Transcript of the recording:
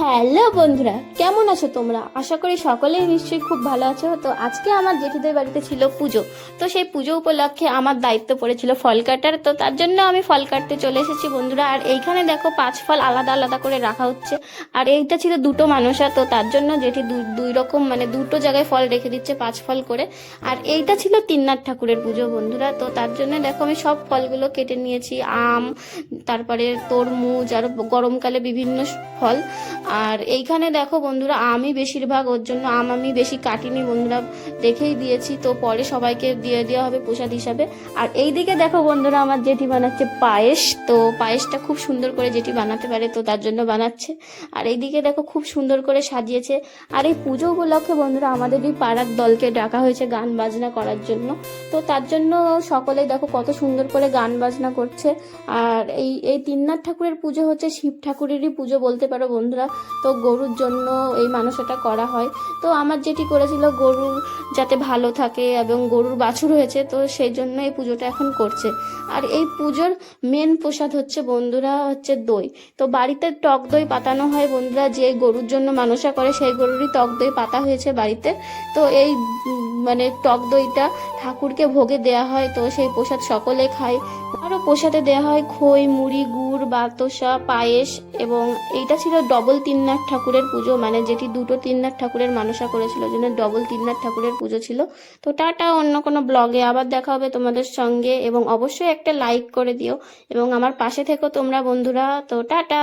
Hello বন্ধুরা, কেমন আছো তোমরা? আশা করি সকলেই নিশ্চয়ই খুব ভালো আছো। তো আজকে আমার জেঠিদের বাড়িতে ছিল পুজো। তো সেই পুজো উপলক্ষে আমার দায়িত্ব পড়েছিল ফল কাটার। তো তার জন্য আমি ফল কাটতে চলে এসেছি বন্ধুরা। আর এইখানে দেখো 5 ফল আলাদা আলাদা করে রাখা হচ্ছে। আর এইটা ছিল দুটো মানুষা, তো তার জন্য জেঠি দুই রকম মানে দুটো জায়গায় ফল রেখে দিচ্ছে 5 ফল করে। আর এইটা ছিল তিননাথ ঠাকুরের পুজো বন্ধুরা। তো তার জন্য দেখো আমি সব ফলগুলো কেটে নিয়েছি, আম, তারপরে তরমুজ, আর গরমকালে বিভিন্ন ফল। আর এইখানে দেখো বন্ধুরা, আমি বেশিরভাগ ওর জন্য আমি বেশি কাটিনি বন্ধুরা, রেখেই দিয়েছি। তো পরে সবাইকে দিয়ে দেওয়া হবে প্রসাদ হিসাবে। আর এইদিকে দেখো বন্ধুরা, আমার জেঠি বানাচ্ছে পায়েস। তো পায়েসটা খুব সুন্দর করে জেঠি বানাতে পারে, তো তার জন্য বানাচ্ছে। আর এইদিকে দেখো খুব সুন্দর করে সাজিয়েছে। আর এই পুজো উপলক্ষে বন্ধুরা আমাদেরই পাড়ার দলকে ডাকা হয়েছে গান বাজনা করার জন্য। তো তার জন্য সকলেই দেখো কত সুন্দর করে গান বাজনা করছে। আর এই এই তিননাথ ঠাকুরের পুজো হচ্ছে শিব ঠাকুরেরই পুজো বলতে পারো বন্ধুরা। তো গরুর জন্য এই মানসটা করা হয়। তো আমার যেটি করেছিল গরুর যাতে ভালো থাকে, এবং গরুর বাছুর হয়েছে, তো সেই জন্য এই পুজোটা এখন করছে। আর এই পুজোর মেন প্রসাদ হচ্ছে বন্ধুরা হচ্ছে দই। তো বাড়িতে টক দই পাতানো হয় বন্ধুরা, যে গরুর জন্য মানসা করে সেই গরুরই টক দই পাতা হয়েছে বাড়িতে। তো এই মানে টক দইটা ঠাকুরকে ভোগে দেয়া হয়, তো সেই প্রসাদ সকলে খায়। আরও প্রসাদে দেওয়া হয় খই, মুড়ি, গুড়, বাতাসা, পায়েস। এবং এইটা ছিল ডবল তিননাথ ঠাকুরের পুজো, মানে যেটি দুটো তিননাথ ঠাকুরের মানসা করেছিল জন্য ডবল তিননাথ ঠাকুরের পুজো ছিল। তো টাটা, অন্য কোনো ব্লগে আবার দেখা হবে তোমাদের সঙ্গে। এবং অবশ্যই একটা লাইক করে দিও এবং আমার পাশে থেকো তোমরা বন্ধুরা। তো টাটা।